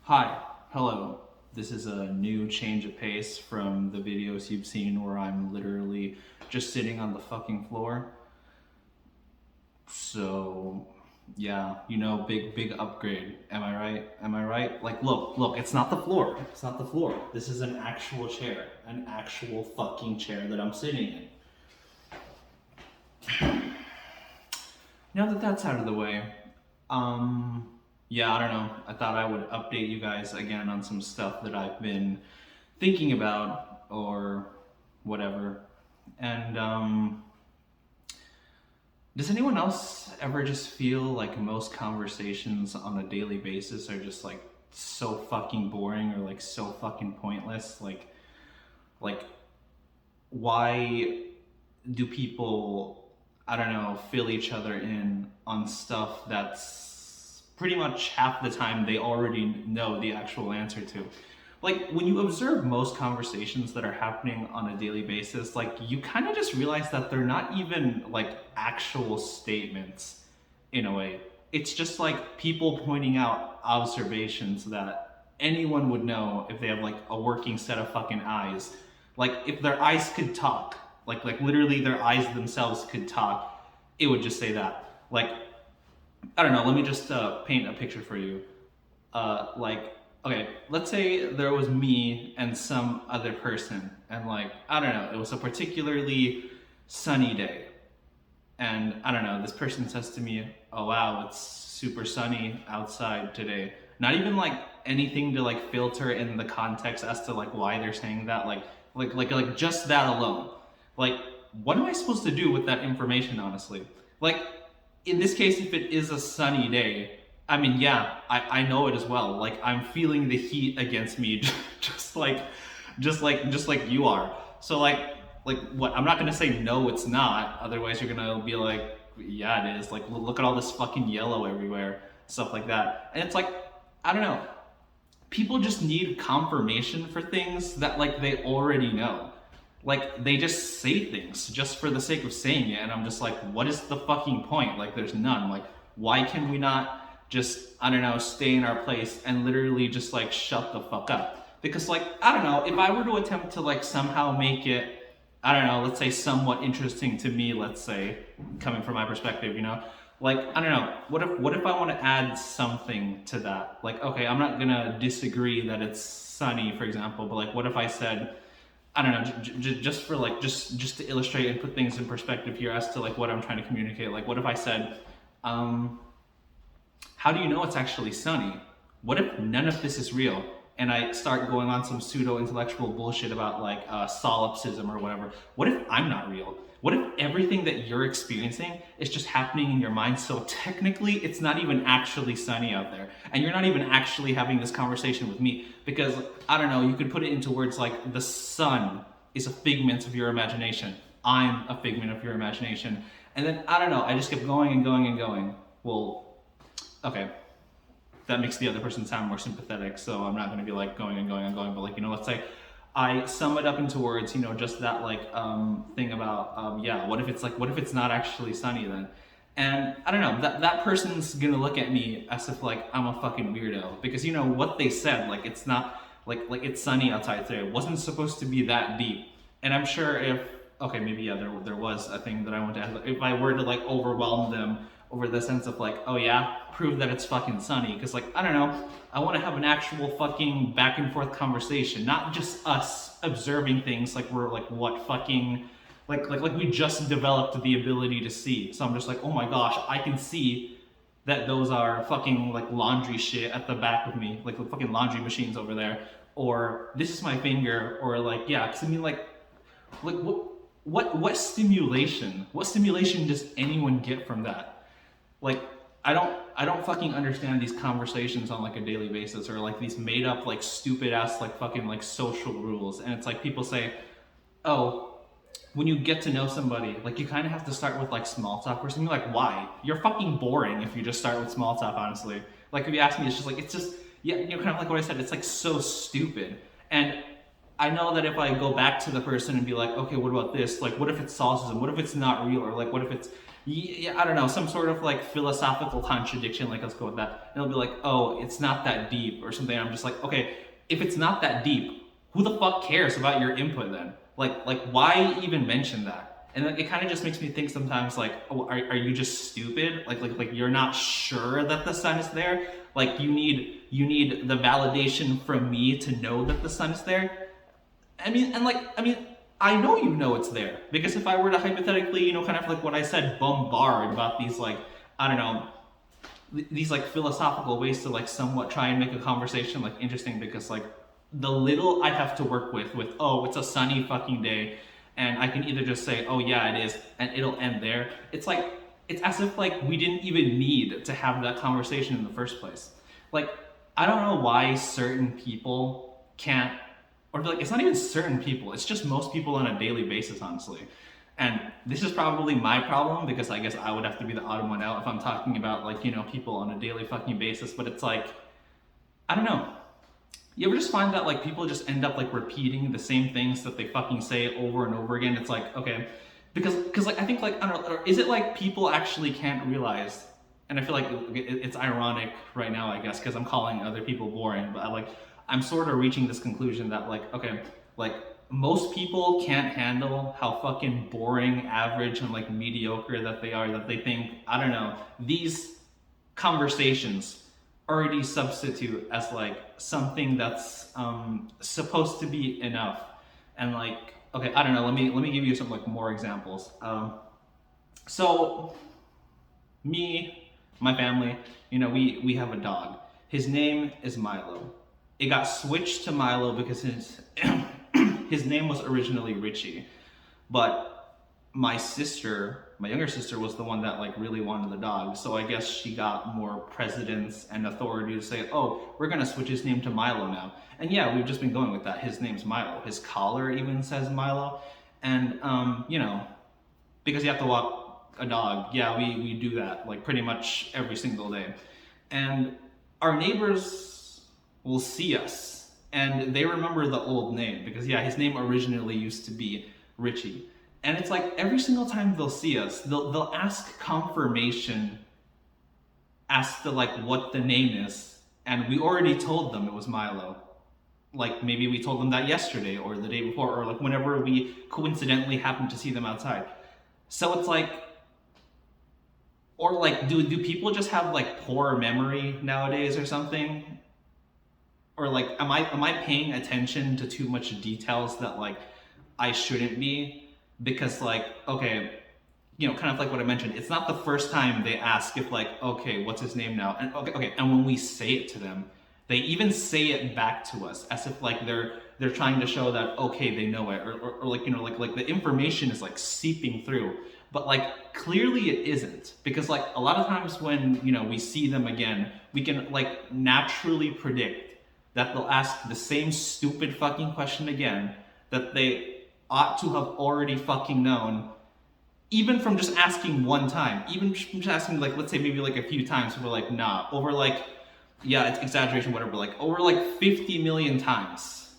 Hi, hello. This is a new change of pace from the videos you've seen where I'm literally just sitting on the fucking floor. So, yeah, big upgrade. Am I right? Am I right? Like, look, it's not the floor. It's not the floor. This is an actual chair. An actual fucking chair that I'm sitting in. Now that that's out of the way, yeah, I don't know. I thought I would update you guys again on some stuff that I've been thinking about or whatever. And does anyone else ever just feel like most conversations on a daily basis are just like so fucking boring or like so fucking pointless? Like why do people, I don't know, fill each other in on stuff that's pretty much half the time they already know the actual answer to? Like, when you observe most conversations that are happening on a daily basis, like, you kind of just realize that they're not even like actual statements in a way. It's just like people pointing out observations that anyone would know if they have like a working set of fucking eyes. Like, if their eyes could talk, like literally their eyes themselves could talk, it would just say that. Like, I don't know, let me just paint a picture for you. Like, okay, let's say there was me and some other person, and like, I don't know, it was a particularly sunny day. And I don't know, this person says to me, "Oh wow, it's super sunny outside today." Not even like anything to like filter in the context as to like why they're saying that, like just that alone. Like, what am I supposed to do with that information, honestly? Like, in this case, if it is a sunny day, I mean, yeah, I know it as well. Like, I'm feeling the heat against me, just like, just like you are. So like what? I'm not gonna say no, it's not. Otherwise, you're gonna be like, yeah, it is. Like, look at all this fucking yellow everywhere, stuff like that. And it's like, I don't know. People just need confirmation for things that like they already know. Like, they just say things just for the sake of saying it, and I'm just like, what is the fucking point? Like, there's none. Like, why can we not just, I don't know, stay in our place and literally just like shut the fuck up? Because like, I don't know, if I were to attempt to like somehow make it, I don't know, let's say somewhat interesting to me, let's say, coming from my perspective, like, I don't know, what if I want to add something to that? Like, okay, I'm not gonna disagree that it's sunny, for example, but like, what if I said, I don't know, just for like, just to illustrate and put things in perspective here as to like what I'm trying to communicate. Like, what if I said, um, how do you know it's actually sunny? What if none of this is real? And I start going on some pseudo intellectual bullshit about like solipsism or whatever. What if I'm not real? What if everything that you're experiencing is just happening in your mind? So technically, it's not even actually sunny out there. And you're not even actually having this conversation with me. Because, I don't know, you could put it into words like the sun is a figment of your imagination. I'm a figment of your imagination. And then, I don't know, I just kept going and going and going. Well, okay, that makes the other person sound more sympathetic, so I'm not going to be like going and going and going, but like, let's say I sum it up into words, just that like thing about yeah, what if it's not actually sunny then? And I don't know, that person's gonna look at me as if like I'm a fucking weirdo, because what they said, like, it's not like it's sunny outside today, it wasn't supposed to be that deep. And I'm sure if, okay, maybe, yeah, there was a thing that I wanted to add, if I were to like overwhelm them over the sense of like, oh yeah, prove that it's fucking sunny, because like, I don't know, I want to have an actual fucking back and forth conversation, not just us observing things like we're like what fucking like we just developed the ability to see. So I'm just like, oh my gosh, I can see that those are fucking like laundry shit at the back of me, like the fucking laundry machines over there, or this is my finger, or like, yeah, because I mean, like what stimulation does anyone get from that? Like, I don't fucking understand these conversations on like a daily basis, or like these made up like stupid ass like fucking like social rules. And it's like people say, oh, when you get to know somebody, like, you kind of have to start with like small talk or something. Like, why? You're fucking boring if you just start with small talk, honestly. Like, if you ask me, it's just like, it's just, yeah, kind of like what I said, it's like so stupid. And I know that if I go back to the person and be like, okay, what about this? Like, what if it's solipsism? What if it's not real? Or like, what if it's yeah, I don't know, some sort of like philosophical contradiction, like let's go with that. And it'll be like, oh, it's not that deep or something. I'm just like, okay, if it's not that deep, who the fuck cares about your input then? Like why even mention that? And like, it kind of just makes me think sometimes like, oh, are you just stupid? Like you're not sure that the sun is there? Like you need the validation from me to know that the sun is there? I know you know it's there, because if I were to hypothetically, kind of like what I said, bombard about these like, I don't know, these like philosophical ways to like somewhat try and make a conversation like interesting, because like the little I have to work with, oh, it's a sunny fucking day, and I can either just say, oh yeah, it is, and it'll end there. It's like, it's as if like we didn't even need to have that conversation in the first place. Like, I don't know why certain people can't, or like it's not even certain people, it's just most people on a daily basis, honestly. And this is probably my problem, because I guess I would have to be the odd one out if I'm talking about like, people on a daily fucking basis. But it's like, I don't know. You ever just find that like people just end up like repeating the same things that they fucking say over and over again? It's like, okay, because like I think like, I don't know, or is it like people actually can't realize? And I feel like it's ironic right now, I guess, because I'm calling other people boring, but I'm sort of reaching this conclusion that like, okay, like most people can't handle how fucking boring, average, and like mediocre that they are, that they think, I don't know, these conversations already substitute as like something that's supposed to be enough. And like, okay, I don't know, let me give you some like more examples. So me, my family, we have a dog. His name is Milo. It got switched to Milo because his name was originally Richie, but my younger sister, was the one that like really wanted the dog. So I guess she got more precedence and authority to say, oh, we're gonna switch his name to Milo now. And yeah, we've just been going with that. His name's Milo. His collar even says Milo. And because you have to walk a dog, yeah, we do that like pretty much every single day. And our neighbors will see us and they remember the old name, because yeah, his name originally used to be Richie. And it's like every single time they'll see us, they'll ask confirmation as to like what the name is. And we already told them it was Milo. Like maybe we told them that yesterday or the day before, or like whenever we coincidentally happened to see them outside. So it's like, or like, do people just have like poor memory nowadays or something? Or like, am I paying attention to too much details that like I shouldn't be? Because like, okay, kind of like what I mentioned, it's not the first time they ask if like, okay, what's his name now? And okay, and when we say it to them, they even say it back to us as if like they're trying to show that, okay, they know it, or like, like the information is like seeping through. But like clearly it isn't, because like a lot of times when we see them again, we can like naturally predict that they'll ask the same stupid fucking question again that they ought to have already fucking known, even from just asking one time, even from just asking like, let's say maybe like a few times, we're like, nah, over like, yeah, it's exaggeration, whatever, like over like 50 million times.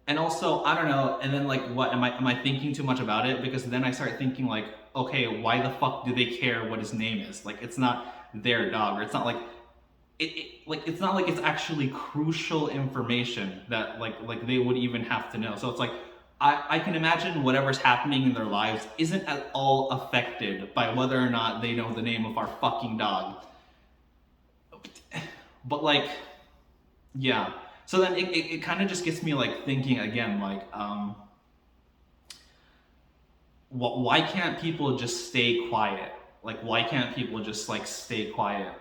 And also, I don't know, and then like, what, am I thinking too much about it? Because then I start thinking like, okay, why the fuck do they care what his name is? Like, it's not their dog, or it's not like, it's not like it's actually crucial information that like they would even have to know. So it's like, I can imagine whatever's happening in their lives isn't at all affected by whether or not they know the name of our fucking dog. But like, yeah. So then it kind of just gets me like thinking again, like, why can't people just stay quiet? Like, why can't people just like stay quiet?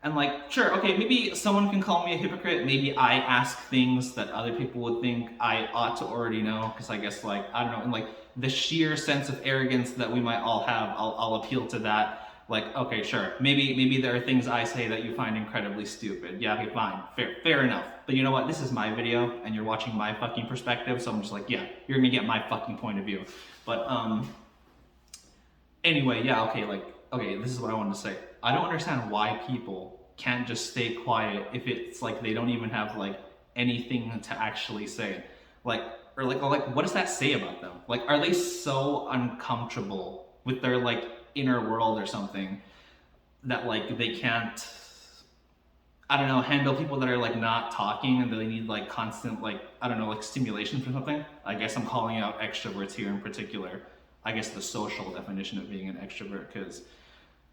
And like, sure, okay, maybe someone can call me a hypocrite. Maybe I ask things that other people would think I ought to already know, because I guess like, I don't know, in like the sheer sense of arrogance that we might all have, I'll appeal to that. Like, okay, sure, maybe there are things I say that you find incredibly stupid. Yeah, okay, fine, fair enough. But you know what? This is my video, and you're watching my fucking perspective, so I'm just like, yeah, you're gonna get my fucking point of view. But anyway, yeah, okay, this is what I wanted to say. I don't understand why people can't just stay quiet if it's like they don't even have like anything to actually say. Like, or like what does that say about them? Like, are they so uncomfortable with their like inner world or something, that like they can't, I don't know, handle people that are like not talking and they need like constant like, I don't know, like stimulation for something. I guess I'm calling out extroverts here in particular. I guess the social definition of being an extrovert, because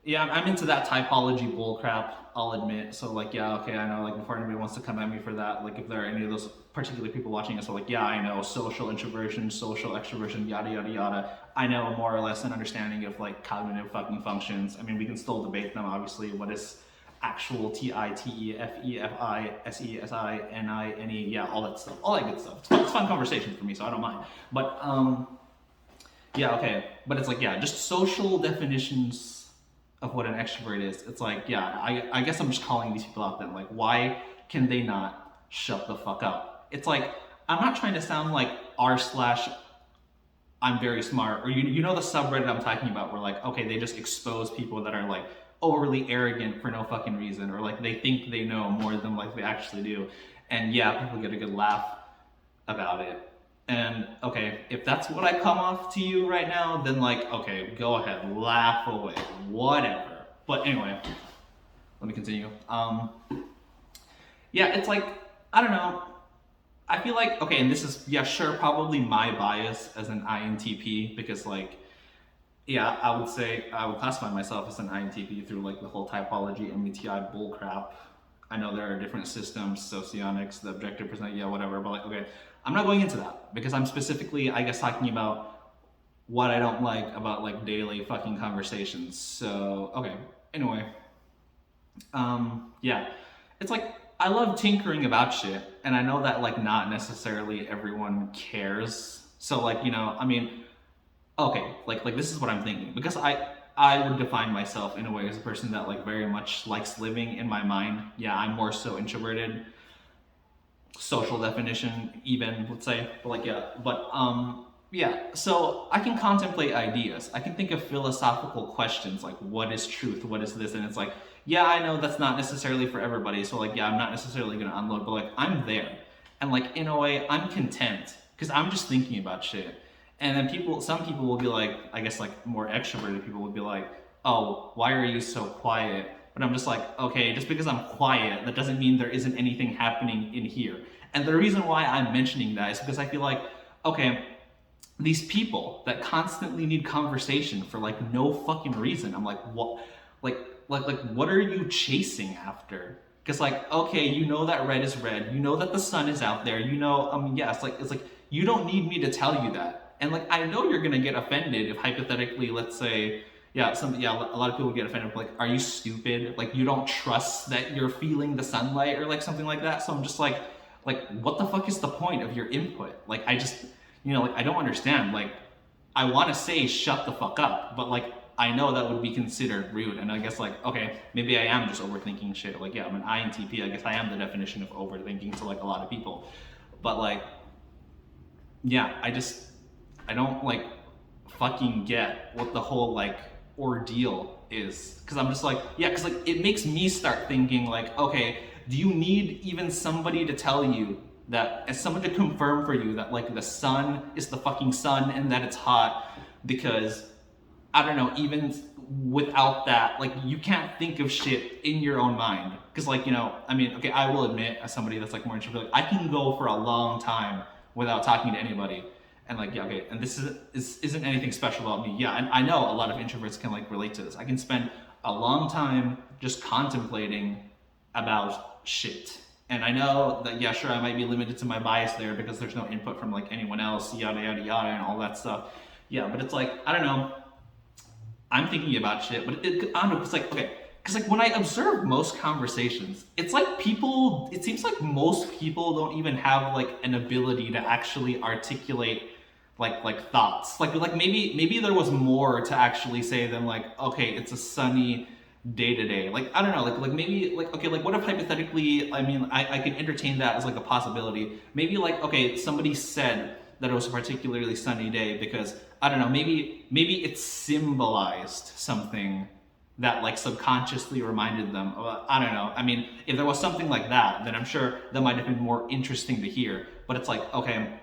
yeah, I'm into that typology bullcrap, I'll admit. So like, yeah, okay, I know, like before anybody wants to come at me for that, like if there are any of those particular people watching us, so like, yeah, I know social introversion, social extroversion, yada yada yada. I know more or less an understanding of like cognitive fucking functions. I mean, we can still debate them, obviously. What is actual TITEFEFISESININE? Yeah, all that stuff, all that good stuff. It's fun conversation for me, so I don't mind. But yeah, okay, but it's like, yeah, just social definitions of what an extrovert is. It's like, yeah, I guess I'm just calling these people out then. Like, why can they not shut the fuck up? It's like, I'm not trying to sound like r slash I'm very smart, or you know the subreddit I'm talking about where like, okay, they just expose people that are like overly arrogant for no fucking reason, or like they think they know more than like they actually do. And yeah, people get a good laugh about it. And okay, if that's what I come off to you right now, then like, okay, go ahead, laugh away, whatever. But anyway, let me continue. Yeah, it's like, I don't know. I feel like, okay, and this is, yeah, sure, probably my bias as an INTP, because like, yeah, I would say I would classify myself as an INTP through like the whole typology MBTI bullcrap. I know there are different systems, socionics, the objective personality, yeah, whatever, but like, okay, I'm not going into that because I'm specifically, I guess, talking about what I don't like about like daily fucking conversations. So, okay, anyway, yeah, it's like, I love tinkering about shit, and I know that like not necessarily everyone cares. So like, you know, I mean, okay, like this is what I'm thinking, because I would define myself in a way as a person that like very much likes living in my mind. Yeah, I'm more so introverted, social definition even, let's say, but like, yeah, but yeah, so I can contemplate ideas, I can think of philosophical questions like, what is truth, what is this, and it's like, yeah, I know that's not necessarily for everybody, so like, yeah, I'm not necessarily gonna unload, but like, I'm there, and like, in a way, I'm content because I'm just thinking about shit. And then some people will be like, I guess like more extroverted people would be like, oh, why are you so quiet? But I'm just like, okay, just because I'm quiet, that doesn't mean there isn't anything happening in here. And the reason why I'm mentioning that is because I feel like, okay, these people that constantly need conversation for like no fucking reason, I'm like, what, like what are you chasing after? Because like, okay, you know that red is red, you know that the sun is out there, you know, yeah, it's like you don't need me to tell you that. And like, I know you're gonna get offended if hypothetically, let's say, yeah, a lot of people get offended, like, are you stupid? Like, you don't trust that you're feeling the sunlight or like something like that. So I'm just like, what the fuck is the point of your input? Like, I just, you know, like, I don't understand. Like, I want to say shut the fuck up, but like, I know that would be considered rude. And I guess like, okay, maybe I am just overthinking shit. Like, yeah, I'm an INTP. I guess I am the definition of overthinking to like a lot of people. But like, yeah, I don't like fucking get what the whole like ordeal is. Cause I'm just like, yeah, cause like it makes me start thinking like, okay, do you need even somebody to tell you that, as someone to confirm for you that like the sun is the fucking sun and that it's hot? Because I don't know, even without that, like you can't think of shit in your own mind. Cause like, you know, I mean, okay, I will admit, as somebody that's like more introverted, I can go for a long time without talking to anybody. And like, yeah, okay, and this isn't anything special about me. Yeah, and I know a lot of introverts can like relate to this. I can spend a long time just contemplating about shit. And I know that, yeah, sure, I might be limited to my bias there because there's no input from like anyone else, yada, yada, yada, and all that stuff. Yeah, but it's like, I don't know, I'm thinking about shit, but I don't know, it's like, okay, because like when I observe most conversations, it's like it seems like most people don't even have like an ability to actually articulate like thoughts. Like maybe there was more to actually say than like, okay, it's a sunny day today. Like, I don't know, like maybe like, okay, like what if hypothetically, I mean, I can entertain that as like a possibility. Maybe like, okay, somebody said that it was a particularly sunny day because, I don't know, maybe it symbolized something that like subconsciously reminded them of, I don't know. I mean, if there was something like that, then I'm sure that might have been more interesting to hear. But it's like, okay,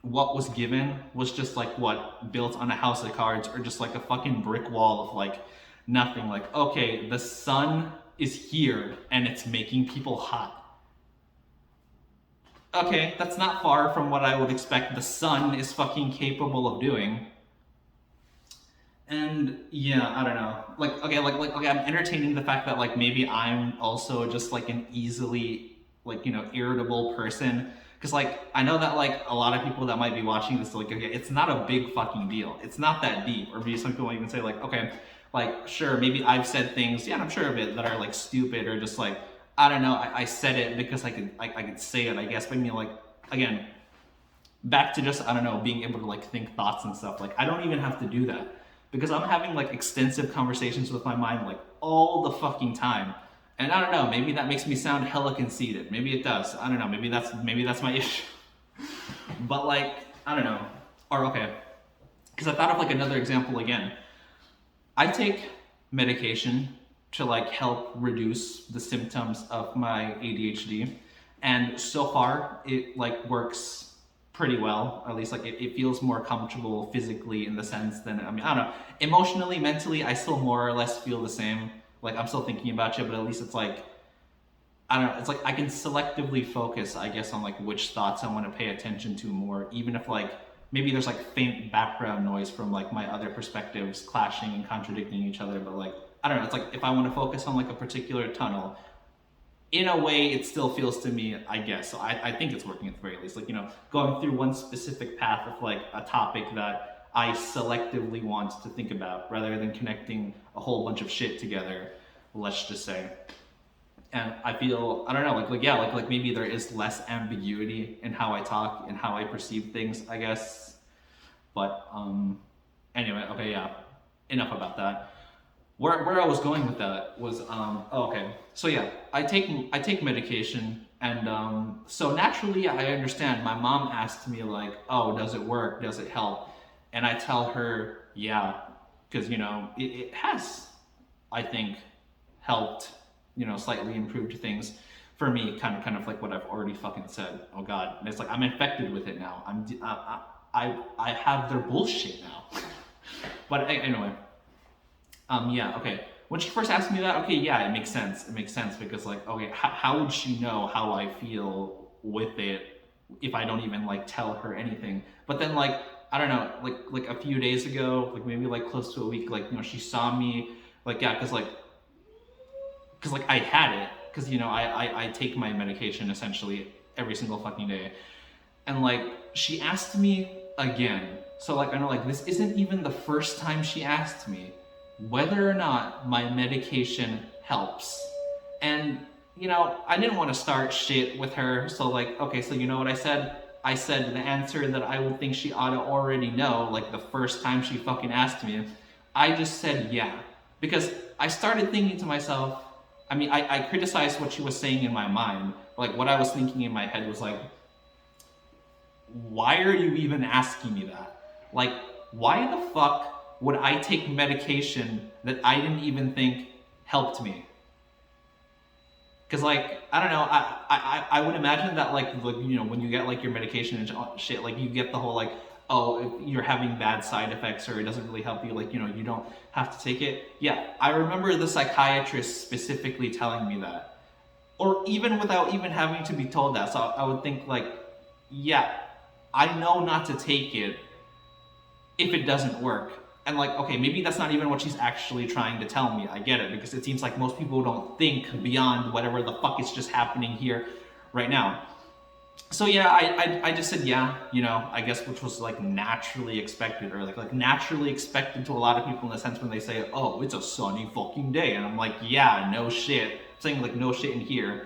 what was given was just like what built on a house of cards, or just like a fucking brick wall of like nothing. Like, okay, the sun is here and it's making people hot. Okay, that's not far from what I would expect the sun is fucking capable of doing. And yeah, I don't know. Like, okay, like I'm entertaining the fact that like maybe I'm also just like an easily like, irritable person. Because like I know that like a lot of people that might be watching this, like, okay, it's not a big fucking deal. It's not that deep. Or maybe some people might even say like, okay, like sure, maybe I've said things, yeah, I'm sure of it, that are like stupid, or just like, I don't know, I said it because I could say it, I guess. But I mean, like, again, back to just, I don't know, being able to like think thoughts and stuff. Like I don't even have to do that because I'm having like extensive conversations with my mind like all the fucking time. And I don't know, maybe that makes me sound hella conceited. Maybe it does. I don't know. Maybe that's my issue. But like, I don't know. Or okay, because I thought of like another example again. I take medication to like help reduce the symptoms of my ADHD, and so far it like works pretty well. At least like it feels more comfortable physically, in the sense than, I mean, I don't know, emotionally, mentally I still more or less feel the same. Like I'm still thinking about you, but at least it's like, I don't know, it's like I can selectively focus, I guess, on like which thoughts I want to pay attention to more, even if like maybe there's like faint background noise from like my other perspectives clashing and contradicting each other. But like, I don't know, it's like if I want to focus on like a particular tunnel, in a way it still feels to me, I guess. So I think it's working at the very least. Like, going through one specific path of like a topic that I selectively want to think about, rather than connecting a whole bunch of shit together, let's just say. And I feel, I don't know, like yeah, like maybe there is less ambiguity in how I talk and how I perceive things, I guess. But anyway, okay, yeah, enough about that. Where I was going with that was, oh, okay, so yeah, I take medication, and so naturally I understand. My mom asked me like, oh, does it work, does it help? And I tell her, yeah, because it has, I think, helped, slightly improved things for me, kind of like what I've already fucking said. Oh god, and it's like I'm infected with it now. I have their bullshit now. But anyway, yeah, okay. When she first asked me that, okay, yeah, it makes sense. It makes sense because, like, okay, how would she know how I feel with it if I don't even like tell her anything? But then, like, I don't know, like a few days ago, like maybe like close to a week, like, she saw me, like, yeah, because I had it, because I take my medication essentially every single fucking day, and like she asked me again. So like I know, like, this isn't even the first time she asked me whether or not my medication helps. And I didn't want to start shit with her. So like, okay, so you know what I said? I said the answer that I would think she ought to already know, like the first time she fucking asked me. I just said yeah. Because I started thinking to myself, I mean, I criticized what she was saying in my mind. Like, what I was thinking in my head was like, why are you even asking me that? Like, why the fuck would I take medication that I didn't even think helped me? Because like, I don't know, I would imagine that like when you get like your medication and shit, like you get the whole like, oh, if you're having bad side effects or it doesn't really help you, like you don't have to take it. Yeah, I remember the psychiatrist specifically telling me that, or even without even having to be told that. So I would think like, yeah, I know not to take it if it doesn't work. And like, okay, maybe that's not even what she's actually trying to tell me. I get it, because it seems like most people don't think beyond whatever the fuck is just happening here right now. So yeah, I just said yeah, I guess, which was like naturally expected, or like naturally expected to a lot of people, in the sense when they say, oh, it's a sunny fucking day, and I'm like, yeah, no shit. I'm saying like no shit in here,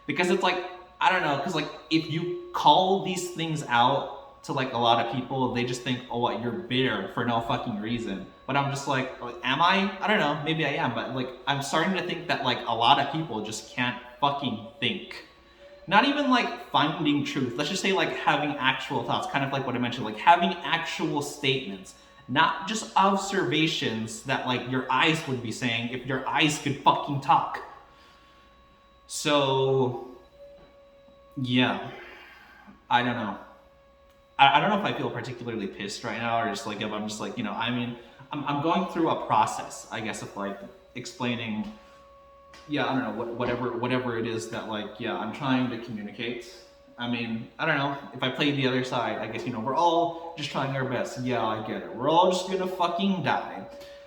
because it's like, I don't know, because like if you call these things out to like a lot of people, they just think, oh, what, you're bitter for no fucking reason. But I'm just like, oh, am I? I don't know, maybe I am, but like I'm starting to think that like a lot of people just can't fucking think. Not even like finding truth. Let's just say like having actual thoughts, kind of like what I mentioned, like having actual statements, not just observations that like your eyes would be saying if your eyes could fucking talk. So, yeah, I don't know. I don't know if I feel particularly pissed right now or just like if I'm just like, I mean, I'm going through a process, I guess, of like explaining, yeah, I don't know, whatever it is that like, yeah, I'm trying to communicate. I mean, I don't know, if I played the other side, I guess, we're all just trying our best. Yeah, I get it. We're all just gonna fucking die.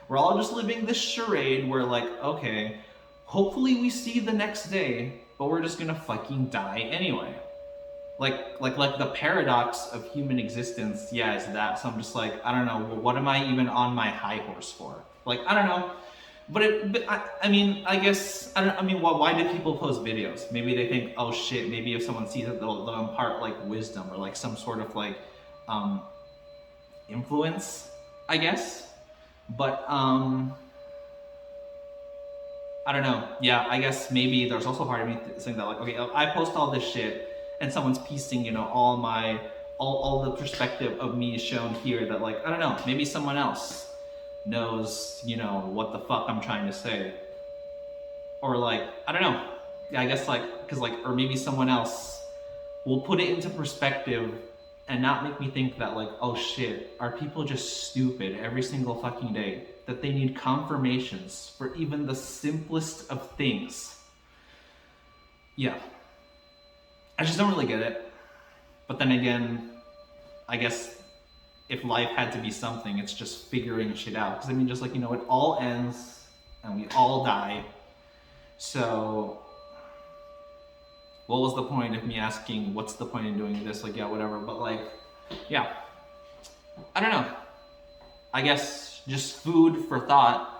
We're all just living this charade where like, okay, hopefully we see the next day, but we're just gonna fucking die anyway. Like the paradox of human existence, yeah, is that. So I'm just like, I don't know, what am I even on my high horse for? Like, I don't know. But I mean, I guess, I mean, why do people post videos? Maybe they think, oh shit, maybe if someone sees it, they'll impart like wisdom or like some sort of like influence, I guess. But I don't know. Yeah, I guess maybe there's also part of me saying that like, okay, I post all this shit and someone's piecing, all the perspective of me shown here that like, I don't know, maybe someone else knows, what the fuck I'm trying to say. Or like, I don't know. Yeah, I guess like, cause like, or maybe someone else will put it into perspective and not make me think that like, oh shit, are people just stupid every single fucking day? That they need confirmations for even the simplest of things. Yeah. I just don't really get it. But then again, I guess if life had to be something, it's just figuring shit out. Because I mean, just like, it all ends and we all die. So what was the point of me asking, what's the point in doing this? Like, yeah, whatever. But like, yeah, I don't know. I guess just food for thought.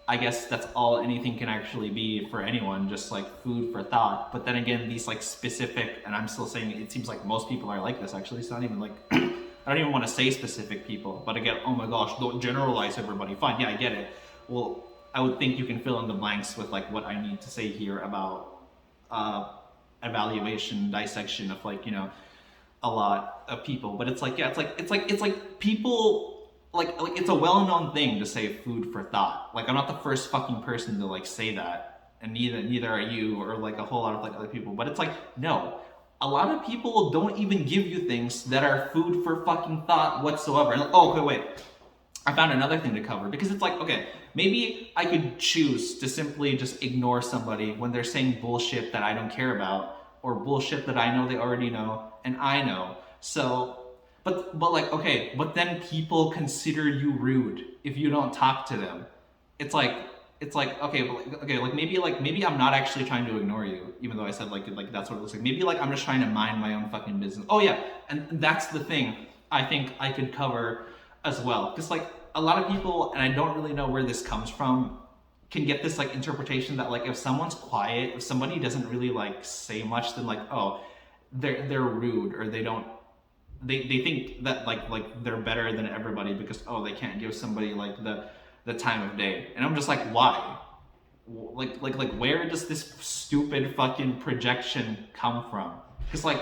I guess that's all anything can actually be for anyone, just like food for thought. But then again, these like specific, and I'm still saying it seems like most people are like this actually. It's not even like, I don't even want to say specific people, but again, oh my gosh, don't generalize everybody. Fine, yeah, I get it. Well, I would think you can fill in the blanks with like what I need to say here about evaluation, dissection of like, a lot of people. But it's like, yeah, it's like people, like it's a well-known thing to say food for thought. Like I'm not the first fucking person to like say that, and neither are you or like a whole lot of like other people. But it's like, no, a lot of people don't even give you things that are food for fucking thought whatsoever. And like, oh, okay, wait, I found another thing to cover, because it's like, okay, maybe I could choose to simply just ignore somebody when they're saying bullshit that I don't care about, or bullshit that I know they already know and I know. So, but like, okay, but then people consider you rude if you don't talk to them. It's like, okay, like maybe I'm not actually trying to ignore you, even though I said like that's what it looks like. Maybe like I'm just trying to mind my own fucking business. Oh yeah, and that's the thing I think I could cover as well. Because like a lot of people, and I don't really know where this comes from, can get this like interpretation that like if someone's quiet, if somebody doesn't really like say much, then like, oh, they're rude, or they think that like they're better than everybody because, oh, they can't give somebody like the time of day. And I'm just like, why? Like where does this stupid fucking projection come from? Because like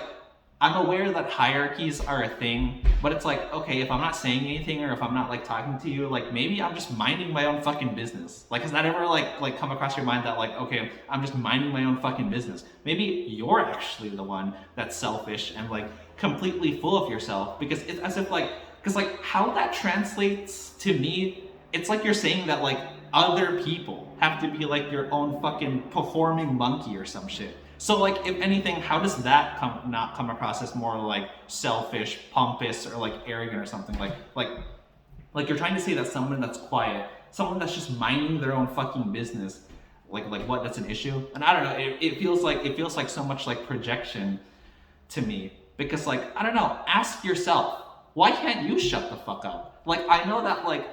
I'm aware that hierarchies are a thing, but it's like, okay, if I'm not saying anything or if I'm not like talking to you, like maybe I'm just minding my own fucking business. Like, has that ever like come across your mind that like, okay, I'm just minding my own fucking business? Maybe you're actually the one that's selfish and like completely full of yourself, because it's as if like, because like how that translates to me, it's like you're saying that like other people have to be like your own fucking performing monkey or some shit. So like, if anything, how does that not come across as more like selfish, pompous, or like arrogant or something? Like you're trying to say that someone that's quiet, someone that's just minding their own fucking business, like what? That's an issue? And I don't know. It feels like so much like projection to me, because like, I don't know. Ask yourself, why can't you shut the fuck up? Like I know that like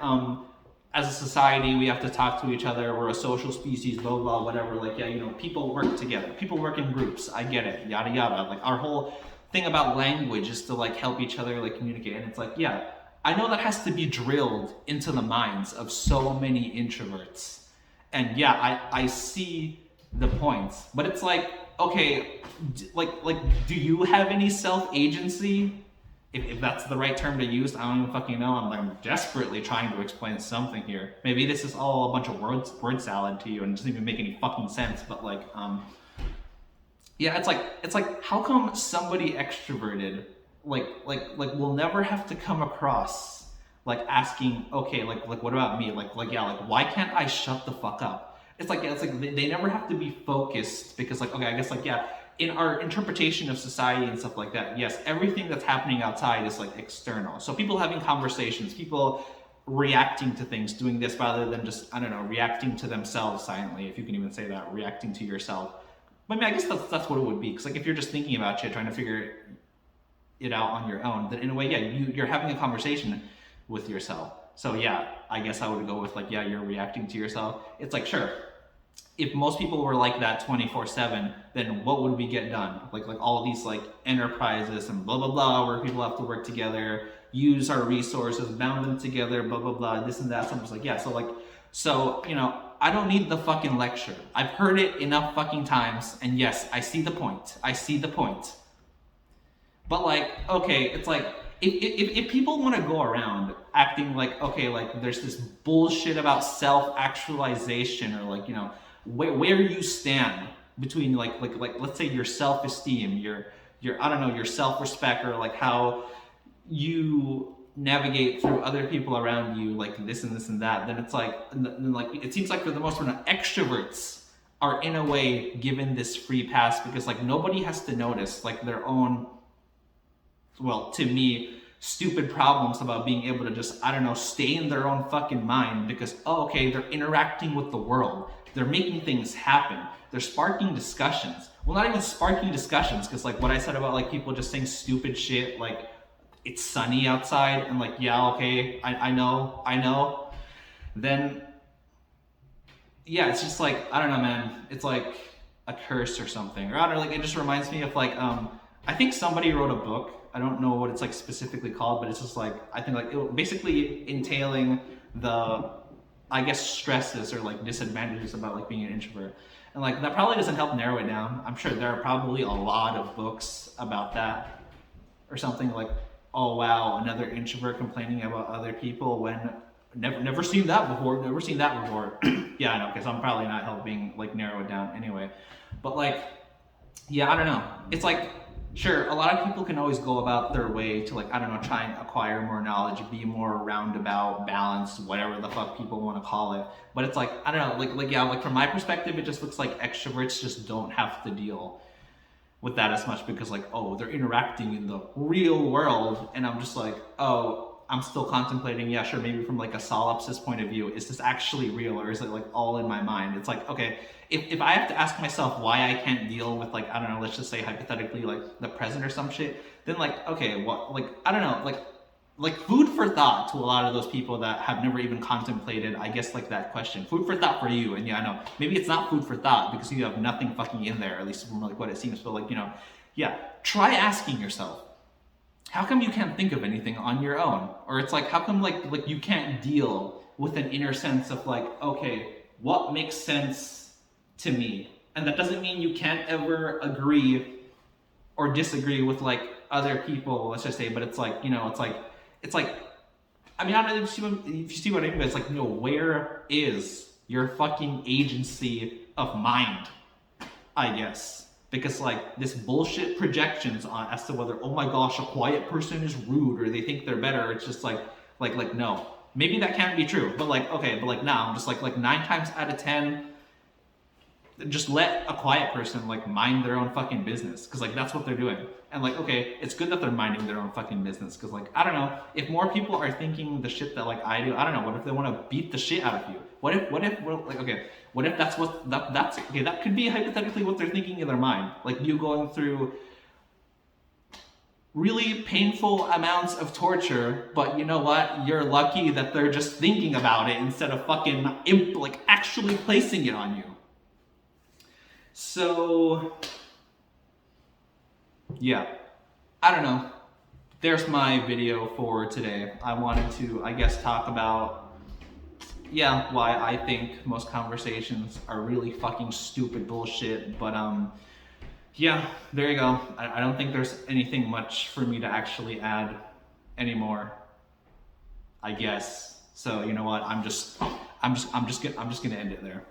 as a society, we have to talk to each other. We're a social species, blah, blah, whatever. Like, yeah, people work together. People work in groups. I get it, yada, yada. Like, our whole thing about language is to, like, help each other, like, communicate. And it's like, yeah, I know that has to be drilled into the minds of so many introverts. And, yeah, I see the points. But it's like, okay, like, do you have any self-agency? If that's the right term to use, I don't even fucking know. I'm desperately trying to explain something here. Maybe this is all a bunch of word salad to you and doesn't even make any fucking sense. But yeah, it's like how come somebody extroverted like we'll never have to come across like asking, okay, like what about me? Like yeah, like why can't I shut the fuck up? It's like, yeah, it's like they never have to be focused because like, okay, I guess like, yeah, in our interpretation of society and stuff like that, yes, everything that's happening outside is like external. So people having conversations, people reacting to things, doing this rather than just, I don't know, reacting to themselves silently, if you can even say that, reacting to yourself. I mean, I guess that's what it would be. Because like if you're just thinking about shit, trying to figure it out on your own, then in a way, yeah, you're having a conversation with yourself. So yeah, I guess I would go with like, yeah, you're reacting to yourself. It's like, sure, if most people were like that 24/7, then what would we get done? Like all of these like enterprises and blah blah blah, where people have to work together, use our resources, bound them together, blah blah blah, this and that. So I'm just like, yeah, so you know, I don't need the fucking lecture. I've heard it enough fucking times, and yes, I see the point. I see the point. But like, okay, it's like if people want to go around acting like, okay, like there's this bullshit about self-actualization, or like, you know, where you stand between like let's say your self-esteem, your I don't know, your self-respect, or like how you navigate through other people around you, like this and this and that, then it's like, it seems like for the most part, extroverts are in a way given this free pass because like nobody has to notice like their own, well, to me, stupid problems about being able to just, I don't know, stay in their own fucking mind because, oh, okay, they're interacting with the world. They're making things happen. They're sparking discussions. Well, not even sparking discussions, because like what I said about like people just saying stupid shit, like it's sunny outside, and like, yeah, okay, I know. Then, yeah, it's just like, I don't know, man. It's like a curse or something. Or I don't know, like it just reminds me of like, I think somebody wrote a book. I don't know what it's like specifically called, but it's just like, I think like it basically entailing the, I guess, stresses or like disadvantages about like being an introvert. And like that probably doesn't help narrow it down. I'm sure there are probably a lot of books about that or something like, oh wow, another introvert complaining about other people when never seen that before, Yeah, I know, because I'm probably not helping like narrow it down anyway. But like, yeah, I don't know. It's like, sure, a lot of people can always go about their way to like, I don't know, try and acquire more knowledge, be more roundabout, balanced, whatever the fuck people want to call it. But it's like, I don't know, like yeah, like from my perspective, it just looks like extroverts just don't have to deal with that as much because like, oh, they're interacting in the real world, and I'm just like, oh, I'm still contemplating, yeah, sure, maybe from like a solipsist point of view, is this actually real, or is it like all in my mind? It's like, okay, if I have to ask myself why I can't deal with like, I don't know, let's just say hypothetically like the present or some shit, then like, okay, what, like, I don't know, like food for thought to a lot of those people that have never even contemplated, I guess, like that question. Food for thought for you. And yeah, I know, maybe it's not food for thought because you have nothing fucking in there, at least from like what it seems. But like, you know, yeah, try asking yourself, how come you can't think of anything on your own? Or it's like, how come like you can't deal with an inner sense of like, okay, what makes sense to me? And that doesn't mean you can't ever agree or disagree with like other people, let's just say, but it's like, you know, it's like, I mean, I don't know if you see what I mean, but it's like, you know, where is your fucking agency of mind, I guess? Because like this bullshit projections on as to whether, oh my gosh, a quiet person is rude or they think they're better. It's just like no, maybe that can't be true, but like, okay, but like now I'm just like 9 times out of 10, just let a quiet person like mind their own fucking business, because like that's what they're doing. And like, okay, it's good that they're minding their own fucking business, because like, I don't know, if more people are thinking the shit that like I do, I don't know, what if they want to beat the shit out of you? What if like, okay, what if that's what that's okay, that could be hypothetically what they're thinking in their mind, like you going through really painful amounts of torture, but you know what, you're lucky that they're just thinking about it instead of fucking like actually placing it on you. So, yeah, I don't know. There's my video for today. I wanted to, I guess, talk about, yeah, why I think most conversations are really fucking stupid bullshit. But, yeah, there you go. I don't think there's anything much for me to actually add anymore, I guess. So, you know what? I'm just gonna end it there.